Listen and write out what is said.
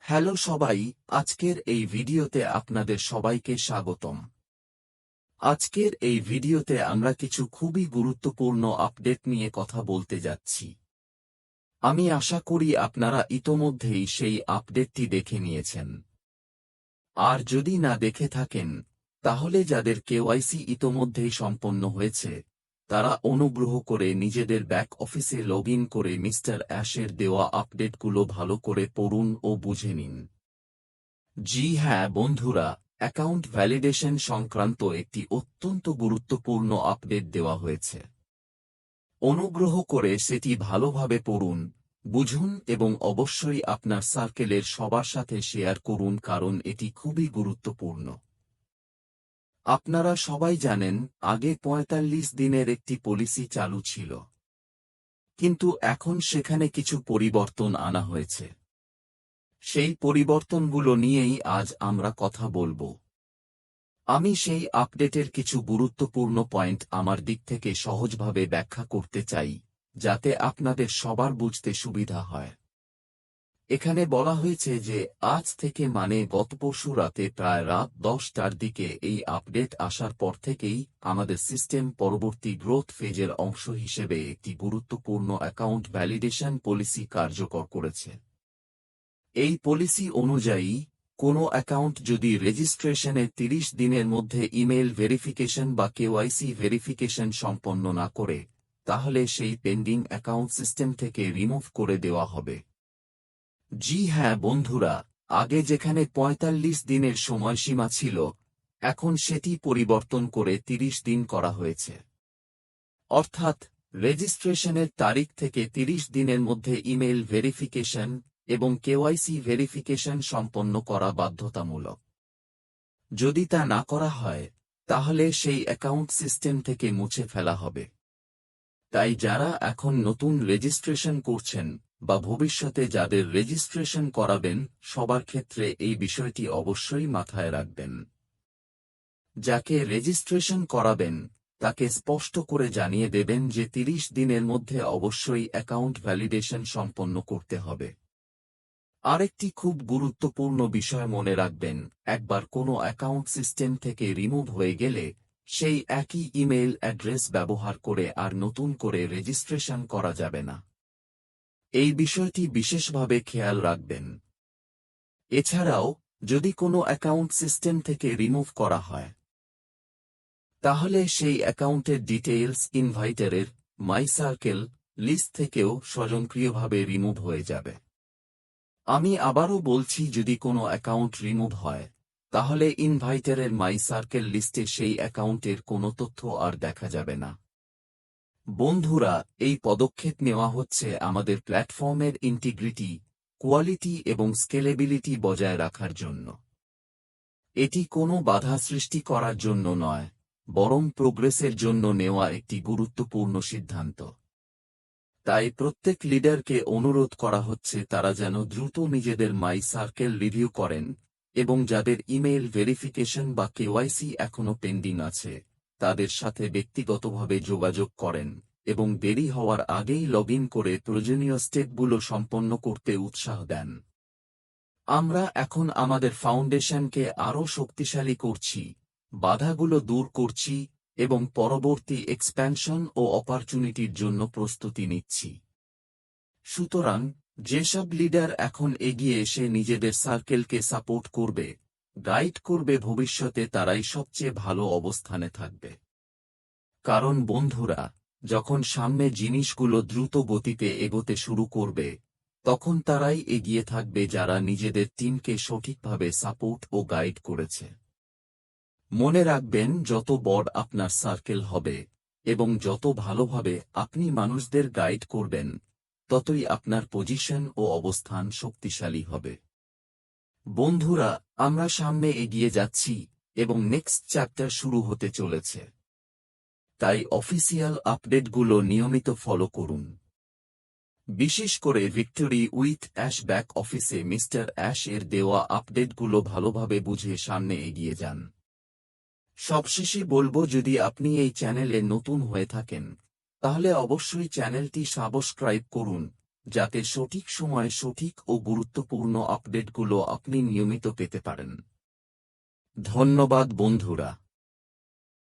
Hello সবাই, আজকের এই ভিডিওতে আপনাদের সবাইকে স্বাগতম। আজকের এই ভিডিওতে আমরা কিছু খুবই গুরুত্বপূর্ণ আপডেট নিয়ে কথা বলতে যাচ্ছি। আমি আশা করি আপনারা ইতোমধ্যেই সেই আপডেটটি দেখে নিয়েছেন। আর যদি না দেখে থাকেন, তাহলে যাদের কেওয়াইসি ইতোমধ্যেই সম্পন্ন হয়েছে, তারা অনুগ্রহ করে নিজেদের ব্যাক অফিসে লগ ইন করে মিস্টার অ্যাশের দেওয়া আপডেটগুলো ভালো করে পড়ুন ও বুঝে নিন। জি হ্যাঁ বন্ধুরা, অ্যাকাউন্ট ভ্যালিডেশন সংক্রান্ত একটি অত্যন্ত গুরুত্বপূর্ণ আপডেট দেওয়া হয়েছে। অনুগ্রহ করে সেটি ভালোভাবে পড়ুন, বুঝুন এবং অবশ্যই আপনার সার্কেলের সবার সাথে শেয়ার করুন কারণ এটি খুবই গুরুত্বপূর্ণ। আপনারা সবাই জানেন, আগে ৪৫ দিনের একটি পলিসি চালু ছিল, কিন্তু এখন সেখানে কিছু পরিবর্তন আনা হয়েছে। সেই পরিবর্তনগুলো নিয়েই আজ আমরা কথা বলবো। আমি সেই আপডেটের কিছু গুরুত্বপূর্ণ পয়েন্ট আমার দিক থেকে সহজভাবে ব্যাখ্যা করতে চাই, যাতে আপনাদের সবার বুঝতে সুবিধা হয়। এখানে বলা হয়েছে যে আজ থেকে মানে গত পরশু রাতে প্রায় রাত ১০টার দিকে এই আপডেট আসার পর থেকেই আমাদের সিস্টেম পরবর্তী গ্রোথ ফেজের অংশ হিসেবে একটি গুরুত্বপূর্ণ অ্যাকাউন্ট ভ্যালিডেশন পলিসি কার্যকর করেছে। এই পলিসি অনুযায়ী, কোনো অ্যাকাউন্ট যদি রেজিস্ট্রেশনের ৩০ দিনের মধ্যে ইমেইল ভেরিফিকেশন বা কেওয়াইসি ভেরিফিকেশন সম্পন্ন না করে, তাহলে সেই পেন্ডিং অ্যাকাউন্ট সিস্টেম থেকে রিমুভ করে দেওয়া হবে। জি হ্যাঁ বন্ধুরা, আগে যেখানে ৪৫ দিনের সময়সীমা ছিল, এখন সেটি পরিবর্তন করে ৩০ দিন করা হয়েছে। অর্থাৎ, রেজিস্ট্রেশনের তারিখ থেকে ৩০ দিনের মধ্যে ইমেইল ভেরিফিকেশন এবং কেওয়াইসি ভেরিফিকেশন সম্পন্ন করা বাধ্যতামূলক। যদি তা না করা হয়, তাহলে সেই অ্যাকাউন্ট সিস্টেম থেকে মুছে ফেলা হবে। তাই যারা এখন নতুন রেজিস্ট্রেশন করছেন বা ভবিষ্যতে যাদের রেজিস্ট্রেশন করাবেন, সবার ক্ষেত্রে এই বিষয়টি অবশ্যই মাথায় রাখবেন। যাকে রেজিস্ট্রেশন করাবেন, তাকে স্পষ্ট করে জানিয়ে দেবেন যে ৩০ দিনের মধ্যে অবশ্যই অ্যাকাউন্ট ভ্যালিডেশন সম্পন্ন করতে হবে। আরেকটি খুব গুরুত্বপূর্ণ বিষয় মনে রাখবেন, একবার কোনো অ্যাকাউন্ট সিস্টেম থেকে রিমুভ হয়ে গেলে, সেই একই ইমেইল অ্যাড্রেস ব্যবহার করে আর নতুন করে রেজিস্ট্রেশন করা যাবে না। এই বিষয়টি বিশেষভাবে খেয়াল রাখবেন। এছাড়াও, যদি কোনো অ্যাকাউন্ট সিস্টেম থেকে রিমুভ করা হয়, তাহলে সেই অ্যাকাউন্টের ডিটেইলস ইনভাইটারের মাই সার্কেল লিস্ট থেকেও স্বয়ংক্রিয়ভাবে রিমুভ হয়ে যাবে। আমি আবারও বলছি, যদি কোনো অ্যাকাউন্ট রিমুভ হয়, তাহলে ইনভাইটারের মাই সার্কেল লিস্টে সেই অ্যাকাউন্টের কোনো তথ্য আর দেখা যাবে না। বন্ধুরা, এই পদক্ষেপ নেওয়া হচ্ছে আমাদের প্ল্যাটফর্মের ইন্টিগ্রিটি, কোয়ালিটি এবং স্কেলেবিলিটি বজায় রাখার জন্য। এটি কোনো বাধা সৃষ্টি করার জন্য নয়, বরং প্রোগ্রেসের জন্য নেওয়া একটি গুরুত্বপূর্ণ সিদ্ধান্ত। তাই প্রত্যেক লিডারকে অনুরোধ করা হচ্ছে তারা যেন দ্রুত নিজেদের মাই সার্কেল রিভিউ করেন এবং যাদের ইমেইল ভেরিফিকেশন বা কেওয়াইসি এখনও পেন্ডিং আছে, তাদের সাথে ব্যক্তিগতভাবে যোগাযোগ করেন এবং দেরি হওয়ার আগেই লগ ইন করে প্রয়োজনীয় স্টেপগুলো সম্পন্ন করতে উৎসাহ দেন। আমরা এখন আমাদের ফাউন্ডেশনকে আরও শক্তিশালী করছি, বাধাগুলো দূর করছি এবং পরবর্তী এক্সপ্যানশন ও অপরচুনিটির জন্য প্রস্তুতি নিচ্ছি। সুতরাং, যেসব লিডার এখন এগিয়ে এসে নিজেদের সার্কেলকে সাপোর্ট করবে, গাইড করবে, ভবিষ্যতে তারাই সবচেয়ে ভালো অবস্থানে থাকবে। কারণ বন্ধুরা, যখন সামনে জিনিসগুলো দ্রুত গতিতে এগোতে শুরু করবে, তখন তারাই এগিয়ে থাকবে যারা নিজেদের টিমকে সঠিকভাবে সাপোর্ট ও গাইড করেছে। মনে রাখবেন, যত বড় আপনার সার্কেল হবে এবং যত ভালোভাবে আপনি মানুষদের গাইড করবেন, ততই আপনার পজিশন ও অবস্থান শক্তিশালী হবে। বন্ধুরা, আমরা সামনে এগিয়ে যাচ্ছি এবং নেক্সট চ্যাপ্টার শুরু হতে চলেছে। তাই অফিসিয়াল আপডেটগুলো নিয়মিত ফলো করুন। বিশেষ করে ভিক্টরি উইথ অ্যাশ ব্যাক অফিসে মিস্টার অ্যাশ এর দেওয়া আপডেটগুলো ভালোভাবে বুঝে সামনে এগিয়ে যান। সবশেষে বলবো, যদি আপনি এই চ্যানেলে নতুন হয়ে থাকেন, তাহলে অবশ্যই চ্যানেলটি সাবস্ক্রাইব করুন যাতে সঠিক সময়ে সঠিক ও গুরুত্বপূর্ণ আপডেটগুলো আপনি নিয়মিত পেতে পারেন। ধন্যবাদ বন্ধুরা।